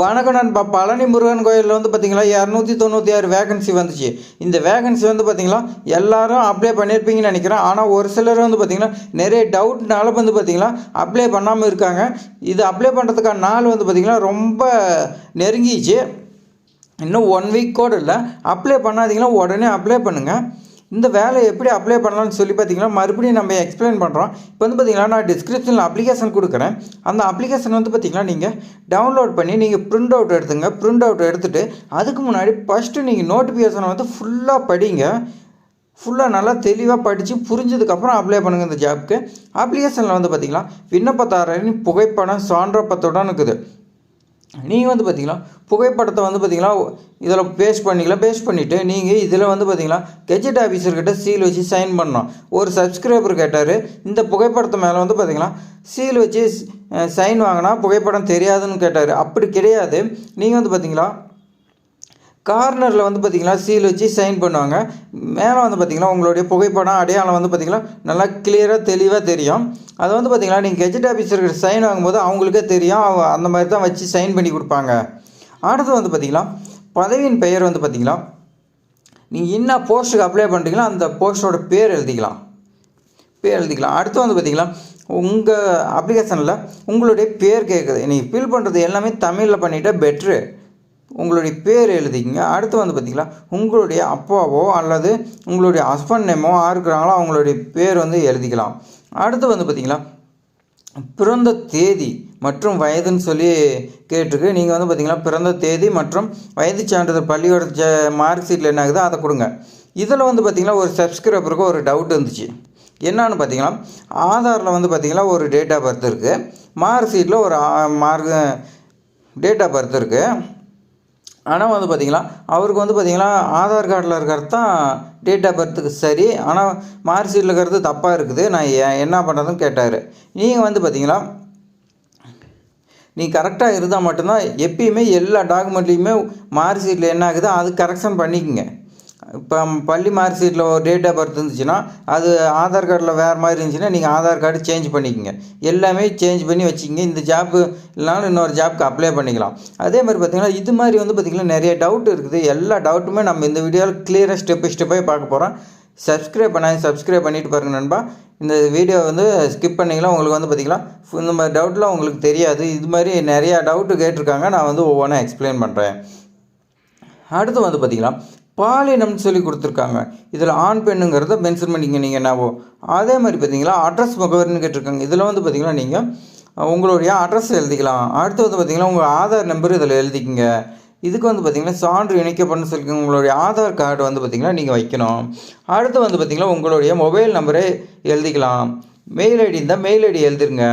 வணக்கம் நண்பா. பழனி முருகன் கோயிலில் வந்து பார்த்திங்களா 296 வேகன்சி வந்துச்சு. இந்த வேகன்சி வந்து பார்த்திங்களா எல்லாரும் அப்ளை பண்ணியிருப்பீங்கன்னு நினைக்கிறேன். ஆனால் ஒரு சிலர் வந்து பார்த்திங்கன்னா நிறைய டவுட்னால வந்து பார்த்திங்களா அப்ளை பண்ணாமல் இருக்காங்க. இது அப்ளை பண்ணுறதுக்கான நாள் வந்து பார்த்திங்கன்னா ரொம்ப நெருங்கிச்சு. இன்னும் 1 வீக் கூட இல்லை. அப்ளை பண்ணாதீங்கன்னா உடனே அப்ளை பண்ணுங்கள். இந்த வேலை எப்படி அப்ளை பண்ணலாம்னு சொல்லி பார்த்தீங்கன்னா மறுபடியும் நம்ம எக்ஸ்பிளைன் பண்ணுறோம். இப்போ வந்து பார்த்திங்கன்னா நான் டிஸ்கிரிப்ஷனில் அப்ளிகேஷன் கொடுக்குறேன். அந்த அப்ளிகேஷன் வந்து பார்த்திங்கன்னா நீங்கள் டவுன்லோட் பண்ணி நீங்கள் பிரிண்ட் அவுட் எடுத்துங்க. பிரிண்ட் அவுட் எடுத்துகிட்டு அதுக்கு முன்னாடி ஃபஸ்ட்டு நீங்கள் நோட்டிஃபிகேஷனை வந்து ஃபுல்லாக படிங்க. ஃபுல்லாக நல்லா தெளிவாக படித்து புரிஞ்சதுக்கப்புறம் அப்ளை பண்ணுங்கள் இந்த ஜாப்க்கு. அப்ளிகேஷனில் வந்து பார்த்திங்கன்னா விண்ணப்பதாரரின் புகைப்படம் சான்றப்பத்துடன் இருக்குது. நீங்கள் வந்து பார்த்திங்கன்னா புகைப்படத்தை வந்து பார்த்திங்கன்னா இதில் பேஸ்ட் பண்ணிக்கலாம். பேஸ்ட் பண்ணிவிட்டு நீங்கள் இதில் வந்து பார்த்திங்கன்னா கெஜெட் ஆஃபீஸர்கிட்ட சீல் வச்சு சைன் பண்ணணும். ஒரு சப்ஸ்கிரைபர் கேட்டார், இந்த புகைப்படத்தை மேலே வந்து பார்த்திங்கன்னா சீல் வச்சு சைன் வாங்கினா புகைப்படம் தெரியாதுன்னு கேட்டார். அப்படி கிடையாது. நீங்கள் வந்து பார்த்திங்கன்னா கார்னரில் வந்து பார்த்திங்கன்னா சீல் வச்சு சைன் பண்ணுவாங்க. மேலே வந்து பார்த்திங்கன்னா உங்களுடைய புகைப்படம் அடையாளம் வந்து பார்த்திங்கன்னா நல்லா கிளியராக தெளிவாக தெரியும். அது வந்து பார்த்திங்கன்னா நீங்கள் கெஜெட் ஆஃபீஸருக்கு சைன் வாங்கும்போது அவங்களுக்கே தெரியும். அந்த மாதிரி தான் வச்சு சைன் பண்ணி கொடுப்பாங்க. அடுத்து வந்து பார்த்திங்கன்னா பதவியின் பெயர் வந்து பார்த்திங்கன்னா நீங்கள் என்ன போஸ்ட்டுக்கு அப்ளை பண்ணுறீங்களோ அந்த போஸ்ட்டோட பேர் எழுதிக்கலாம். அடுத்து வந்து பார்த்திங்கன்னா உங்கள் அப்ளிகேஷனில் உங்களுடைய பேர் கேட்குது. நீங்கள் ஃபில் பண்ணுறது எல்லாமே தமிழில் பண்ணிவிட்டா பெட்ரு. உங்களுடைய பேர் எழுதிக்கிங்க. அடுத்து வந்து பார்த்திங்கன்னா உங்களுடைய அப்பாவோ அல்லது உங்களுடைய ஹஸ்பண்ட் நேமோ இருக்கிறாங்களோ அவங்களுடைய பேர் வந்து எழுதிக்கலாம். அடுத்து வந்து பார்த்திங்கன்னா பிறந்த தேதி மற்றும் வயதுன்னு சொல்லி கேட்டிருக்கு. நீங்கள் வந்து பார்த்திங்கன்னா பிறந்த தேதி மற்றும் வயது சான்றிதழ் பள்ளியோட மார்க் ஷீட்டில் என்ன ஆகுதோ அதை கொடுங்க. இதில் வந்து பார்த்திங்கன்னா ஒரு சப்ஸ்கிரைபருக்கு ஒரு டவுட் இருந்துச்சு. என்னான்னு பார்த்தீங்கன்னா ஆதாரில் வந்து பார்த்திங்கன்னா ஒரு டேட் ஆஃப் பர்த் இருக்குது. மார்க் ஷீட்டில் ஒரு டேட் ஆஃப் பர்த் இருக்குது. ஆனால் வந்து பார்த்திங்கன்னா அவருக்கு வந்து பார்த்திங்கன்னா ஆதார் கார்டில் இருக்கிறது தான் டேட் ஆஃப் பர்த்துக்கு சரி, ஆனால் மார்க் ஷீட்டில் இருக்கிறது தப்பாக இருக்குது. நான் என்ன பண்ணுறதுன்னு கேட்டார். நீங்கள் வந்து பார்த்திங்கன்னா நீ கரெக்டாக இருந்தால் மட்டும்தான் எப்பயுமே எல்லா டாக்குமெண்ட்லேயுமே மார்க் ஷீட்டில் என்ன ஆகுதோ அது கரெக்ஷன் பண்ணிக்கோங்க. இப்போ பள்ளி மார்க் ஷீட்டில் ஒரு டேட் ஆஃப் பர்த் இருந்துச்சுன்னா அது ஆதார் கார்டில் வேறு மாதிரி இருந்துச்சுன்னா நீங்கள் ஆதார் கார்டு சேஞ்ச் பண்ணிக்கோங்க. எல்லாமே சேஞ்ச் பண்ணி வச்சுக்கிங்க. இந்த ஜாப்பு இல்லைனாலும் இன்னொரு ஜாப்புக்கு அப்ளை பண்ணிக்கலாம். அதே மாதிரி பார்த்திங்கன்னா இது மாதிரி வந்து பார்த்திங்கன்னா நிறைய டவுட் இருக்குது. எல்லா டவுட்டுமே நம்ம இந்த வீடியோவில் கிளியராக ஸ்டெப் பார்க்க போகிறோம். சப்ஸ்கிரைப் பண்ணிவிட்டு பாருங்கள் நண்பா. இந்த வீடியோ வந்து ஸ்கிப் பண்ணிக்கலாம். உங்களுக்கு வந்து பார்த்திங்கன்னா இந்த மாதிரி டவுட்லாம் உங்களுக்கு தெரியாது. இது மாதிரி நிறையா டவுட்டு கேட்டிருக்காங்க. நான் வந்து ஒவ்வொன்றா எக்ஸ்பிளைன் பண்ணுறேன். அடுத்து வந்து பார்த்திங்கன்னா பாலினம்னு சொல்லி கொடுத்துருக்காங்க. இதில் ஆண் பெண்ணுங்கிறத மென்ஷன் பண்ணிங்க நீங்கள் என்னவோ. அதே மாதிரி பார்த்தீங்களா அட்ரஸ் முகவரின்னு கேட்டிருக்காங்க. இதில் வந்து பார்த்திங்கன்னா நீங்கள் உங்களுடைய அட்ரஸ் எழுதிக்கலாம். அடுத்து வந்து பார்த்திங்கன்னா உங்கள் ஆதார் நம்பர் இதில் எழுதிக்கிங்க. இதுக்கு வந்து பார்த்திங்கன்னா சான்று இணைக்கப்படணும்னு சொல்லிக்கோங்க. உங்களுடைய ஆதார் கார்டு வந்து பார்த்திங்கன்னா நீங்கள் வைக்கணும். அடுத்து வந்து பார்த்திங்கன்னா உங்களுடைய மொபைல் நம்பரை எழுதிக்கலாம். மெயில் ஐடி இருந்தால் மெயில் ஐடி எழுதிருங்க.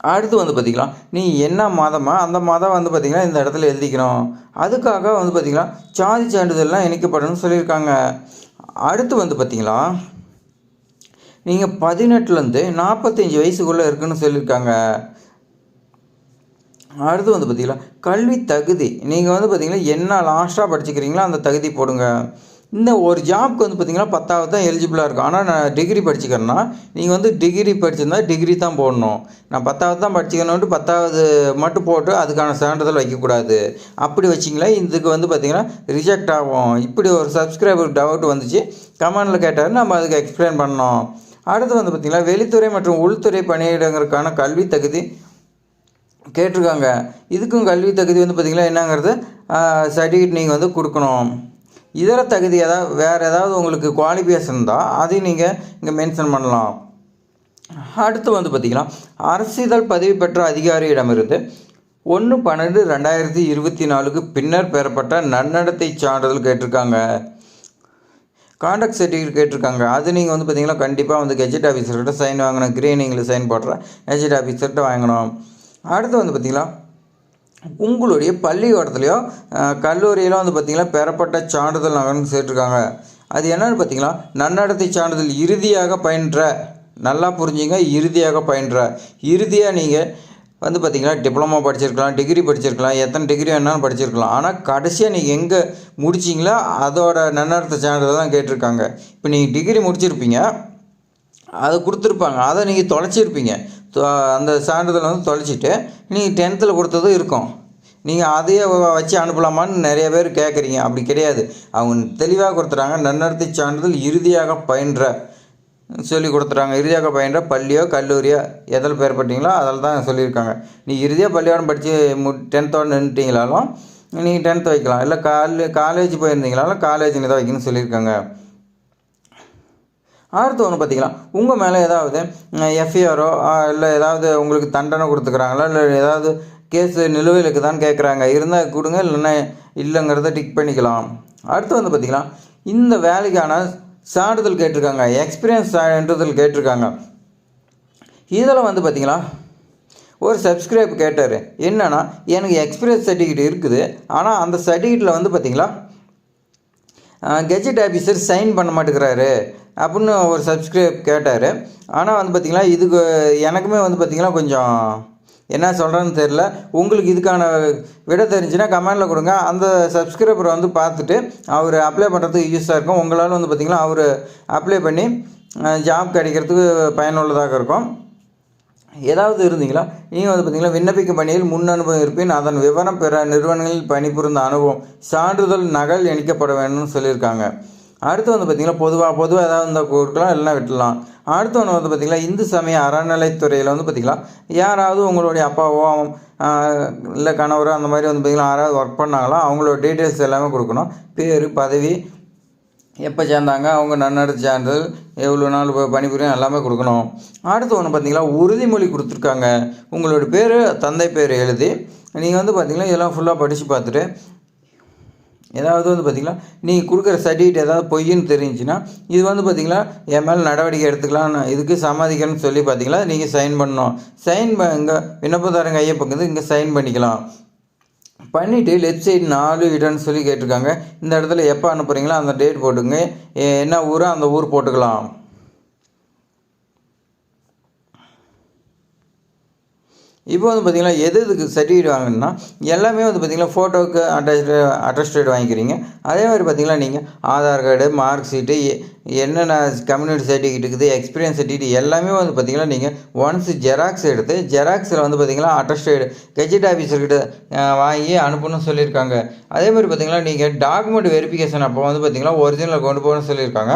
அடுத்து வந்து பார்த்திங்கன்னா நீ என்ன மதமா அந்த மதம் வந்து பார்த்திங்கன்னா இந்த இடத்துல எழுதிக்கணும். அதுக்காக வந்து பார்த்திங்கன்னா சாதி சான்றிதழ்லாம் இணைக்கப்படணும்னு சொல்லியிருக்காங்க. அடுத்து வந்து பார்த்திங்கன்னா நீங்கள் 18லேருந்து 45 வயசுக்குள்ளே இருக்குன்னு சொல்லியிருக்காங்க. அடுத்து வந்து பார்த்திங்கன்னா கல்வி தகுதி நீங்கள் வந்து பார்த்திங்கன்னா என்ன லாஸ்ட்டாக படிச்சுக்கிறீங்களோ அந்த தகுதி போடுங்க. இந்த ஒரு ஜாப்க்கு வந்து பார்த்திங்கன்னா 10வது தான் எலிஜிபிளாக இருக்கும். ஆனால் நான் டிகிரி படிச்சுக்கிறேன்னா நீங்கள் வந்து டிகிரி படிச்சிருந்தா டிகிரி தான் போடணும். நான் 10வது தான் படிச்சுக்கணுன்ட்டு 10வது மட்டும் போட்டு அதுக்கான சான்றிதழ் வைக்கக்கூடாது. அப்படி வச்சிங்களா இதுக்கு வந்து பார்த்திங்கன்னா ரிஜெக்ட் ஆகும். இப்படி ஒரு சப்ஸ்கிரைபர் டவுட் வந்துச்சு. கமெண்டில் கேட்டார், நம்ம அதுக்கு எக்ஸ்பிளைன் பண்ணோம். அடுத்து வந்து பார்த்திங்கன்னா வெளித்துறை மற்றும் உள்துறை பணியிடங்களுக்கான கல்வி தகுதி கேட்டிருக்காங்க. இதுக்கும் கல்வி தகுதி வந்து பார்த்திங்கன்னா என்னங்கிறது சர்டிஃபிகேட் நீங்கள் வந்து கொடுக்கணும். இதர தகுதி வேறு ஏதாவது உங்களுக்கு குவாலிஃபிகேஷன் இருந்தால் அதையும் நீங்கள் இங்கே மென்ஷன் பண்ணலாம். அடுத்து வந்து பார்த்திங்கன்னா அரசிதழ் பதிவு பெற்ற அதிகாரியிடமிருந்து 1/12/2024 பின்னர் பெறப்பட்ட நன்னடத்தை சான்றிதழ் கேட்டிருக்காங்க. கான்டாக்ட் சர்டிஃபிகேட் கேட்டிருக்காங்க. அது நீங்கள் வந்து பார்த்திங்கன்னா கண்டிப்பாக வந்து கெஜெட் ஆஃபீஸர்கிட்ட சைன் வாங்கணும். கிரீனிங்கில் சைன் போடுற கெஜெட் ஆஃபீஸர்கிட்ட வாங்கணும். அடுத்து வந்து பார்த்திங்கன்னா உங்களுடைய பள்ளிக்கூடத்துலையோ கல்லூரியிலோ வந்து பார்த்திங்கன்னா பெறப்பட்ட சான்றிதழ் நகர்னு சேர்த்துருக்காங்க. அது என்னென்னு பார்த்திங்கன்னா நன்னடத்தை சான்றிதழ் இறுதியாக பயின்ற, நல்லா புரிஞ்சுங்க, இறுதியாக பயின்ற. இறுதியாக நீங்கள் வந்து பார்த்திங்கன்னா டிப்ளமோ படிச்சிருக்கலாம், டிகிரி படிச்சிருக்கலாம், எத்தனை டிகிரி வேணாலும் படிச்சிருக்கலாம். ஆனால் கடைசியாக நீங்கள் எங்கே முடிச்சிங்களோ அதோட நன்னடத்தை சான்றிதழ் தான் கேட்டிருக்காங்க. இப்போ நீங்கள் டிகிரி முடிச்சிருப்பீங்க, அதை கொடுத்துருப்பாங்க, அதை நீங்கள் தொலைச்சிருப்பீங்க. அந்த சான்றிதழ் வந்து தொலைச்சிட்டு நீங்கள் 10th கொடுத்ததும் இருக்கும். நீங்கள் அதையே வச்சு அனுப்பலாமான்னு நிறைய பேர் கேட்குறீங்க. அப்படி கிடையாது. அவங்க தெளிவாக கொடுத்துறாங்க. நன்னடத்தை சான்றிதழ் இறுதியாக பயின்ற சொல்லி கொடுத்துறாங்க. இறுதியாக பயின்ற பள்ளியோ கல்லூரியோ எதில் பேர் பட்டீங்களோ அதில் தான் சொல்லியிருக்காங்க. நீ இறுதியாக பள்ளியோடு படித்து 10th நின்றுட்டீங்களாலும் நீங்கள் 10th வைக்கலாம். இல்லை காலேஜ் போயிருந்தீங்களாலும் காலேஜ் தான் வைக்கணும்னு சொல்லியிருக்காங்க. அடுத்து ஒன்று பார்த்தீங்கன்னா, உங்கள் மேலே ஏதாவது எஃப்ஐஆரோ இல்லை ஏதாவது உங்களுக்கு தண்டனை கொடுத்துக்கிறாங்களா, இல்லை ஏதாவது கேஸு நிலுவையில் இருக்குதான்னு கேட்குறாங்க. இருந்தால் கொடுங்க, இல்லைன்னா இல்லைங்கிறத டிக் பண்ணிக்கலாம். அடுத்து வந்து பார்த்திங்கன்னா, இந்த வேலைக்கான சான்றிதழ் கேட்டிருக்காங்க, எக்ஸ்பீரியன்ஸ் சான்றிதழ் கேட்டிருக்காங்க. இதில் வந்து பார்த்திங்கன்னா ஒரு சப்ஸ்கிரைப் கேட்டார். என்னென்னா, எனக்கு எக்ஸ்பீரியன்ஸ் சர்டிஃபிகேட் இருக்குது, ஆனால் அந்த சர்டிஃபிகேட்டில் வந்து பார்த்திங்களா கெஜெட் ஆஃபீஸர் சைன் பண்ண மாட்டேங்கிறாரு அப்படின்னு ஒரு சப்ஸ்கிரைப் கேட்டார். ஆனால் வந்து பார்த்திங்கன்னா இதுக்கு எனக்குமே வந்து பார்த்திங்கன்னா கொஞ்சம் என்ன சொல்கிறேன்னு தெரில. உங்களுக்கு இதுக்கான விட தெரிஞ்சுன்னா கமெண்டில் கொடுங்க. அந்த சப்ஸ்கிரைபரை வந்து பார்த்துட்டு அவர் அப்ளை பண்ணுறதுக்கு யூஸாக இருக்கும். உங்களால் வந்து பார்த்திங்கன்னா அவர் அப்ளை பண்ணி ஜாப் கிடைக்கிறதுக்கு பயனுள்ளதாக இருக்கும். ஏதாவது இருந்தீங்களா நீங்கள் வந்து பார்த்திங்கன்னா விண்ணப்பிக்கும் பணியில் முன் அனுபவம் இருப்பின் அதன் விவரம் பிற நிறுவனங்களில் பணிபுரிந்த அனுபவம் சான்றிதழ் நகல் இணைக்கப்பட வேணும்னு சொல்லியிருக்காங்க. அடுத்து வந்து பார்த்திங்கன்னா பொதுவாக ஏதாவது இருந்தால் கொடுக்கலாம், இல்லைனா விட்டுலாம். அடுத்து ஒன்று வந்து பார்த்திங்கன்னா இந்து சமய அறநிலைத்துறையில் வந்து பார்த்திங்கன்னா யாராவது உங்களுடைய அப்பாவோ இல்லை கணவரோ அந்த மாதிரி வந்து பார்த்திங்கன்னா யாராவது ஒர்க் பண்ணாங்களோ அவங்களோட டீட்டெயில்ஸ் எல்லாமே கொடுக்கணும். பேர், பதவி, எப்போ சேர்ந்தாங்க, அவங்க நன்னடத்தை சான்றிதழ், எவ்வளோ நாள் பணிபுரியும் எல்லாமே கொடுக்கணும். அடுத்து ஒன்று பார்த்திங்கன்னா உறுதிமொழி கொடுத்துருக்காங்க. உங்களோட பேர், தந்தை பேர் எழுதி நீங்கள் வந்து பார்த்திங்கன்னா இதெல்லாம் ஃபுல்லாக படித்து பார்த்துட்டு ஏதாவது வந்து பார்த்திங்கன்னா நீங்கள் கொடுக்குற சர்டிஃபிகேட் ஏதாவது பொய்ன்னு தெரிஞ்சுன்னா இது வந்து பார்த்திங்கன்னா என் மேலே நடவடிக்கை எடுத்துக்கலாம், இதுக்கு சம்மதிக்கணும்னு சொல்லி பார்த்திங்கன்னா நீங்கள் சைன் பண்ணணும். இங்கே விண்ணப்பதாரங்க ஐயப்பங்குது இங்கே சைன் பண்ணிக்கலாம். பண்ணிவிட்டு லெஃப்ட் சைடு 4 இடம்னு சொல்லி கேட்டிருக்காங்க. இந்த இடத்துல எப்போ அனுப்புகிறீங்களோ அந்த டேட் போட்டுங்க. என்ன ஊரோ அந்த ஊர் போட்டுக்கலாம். இப்போ வந்து பார்த்திங்கன்னா எதுக்கு சர்டிஃபிகேட் வாங்கணுன்னா எல்லாமே வந்து பார்த்திங்கன்னா ஃபோட்டோவுக்கு அட்டஸ்டேட் வாங்கிக்கிறீங்க. அதே மாதிரி பார்த்திங்கன்னா நீங்கள் ஆதார் கார்டு, மார்க் ஷீட்டு, என்னென்ன கம்யூனிட்டி சர்டிஃபிகேட் இருக்குது, எக்ஸ்பீரியன்ஸ் சர்டிஃபிகேட் எல்லாமே வந்து பார்த்திங்கன்னா நீங்கள் ஒன்ஸ் ஜெராக்ஸ் எடுத்து ஜெராக்ஸில் வந்து பார்த்திங்கன்னா அட்டஸ்டேட் கெஜெட் ஆஃபீஸர்கிட்ட வாங்கி அனுப்பணும்னு சொல்லியிருக்காங்க. அதே மாதிரி பார்த்திங்கன்னா நீங்கள் டாக்குமெண்ட் வெரிஃபிகேஷன் அப்போ வந்து பார்த்திங்கன்னா ஒரிஜினல் கொண்டு போகணும்னு சொல்லியிருக்காங்க.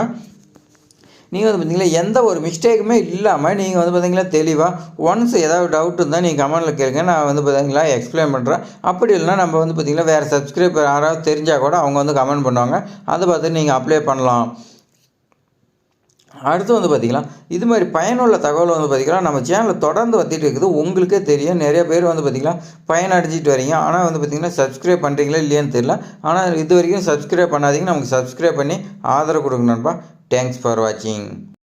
நீங்கள் வந்து பார்த்திங்கன்னா எந்த ஒரு மிஸ்டேக்குமே இல்லாமல் நீங்கள் வந்து பார்த்திங்கன்னா தெளிவாக ஒன்ஸ் ஏதாவது டவுட் இருந்தால் நீங்கள் கமெண்டில் கேளுங்க, நான் வந்து பார்த்திங்கன்னா எக்ஸ்பிளைன் பண்ணுறேன். அப்படி இல்லைனா நம்ம வந்து பார்த்திங்கன்னா வேறு சப்ஸ்கிரைபர் யாராவது தெரிஞ்சால் கூட அவங்க வந்து கமெண்ட் பண்ணுவாங்க, அதை பார்த்து நீங்கள் அப்ளை பண்ணலாம். அடுத்து வந்து பார்த்திங்கன்னா இது மாதிரி பயனுள்ள தகவல் வந்து பார்த்திங்கன்னா நம்ம சேனலில் தொடர்ந்து வந்துட்டு இருக்குது. உங்களுக்கே தெரியும், நிறைய பேர் வந்து பார்த்திங்கன்னா பயனடைஞ்சிட்டு வரீங்க. ஆனால் வந்து பார்த்திங்கன்னா சப்ஸ்கிரைப் பண்ணுறீங்களா இல்லையான்னு தெரியல. ஆனால் இது வரைக்கும் சப்ஸ்கிரைப் பண்ணாதீங்க, நமக்கு சப்ஸ்கிரைப் பண்ணி ஆதரவு கொடுங்க நண்பா. Thanks for watching.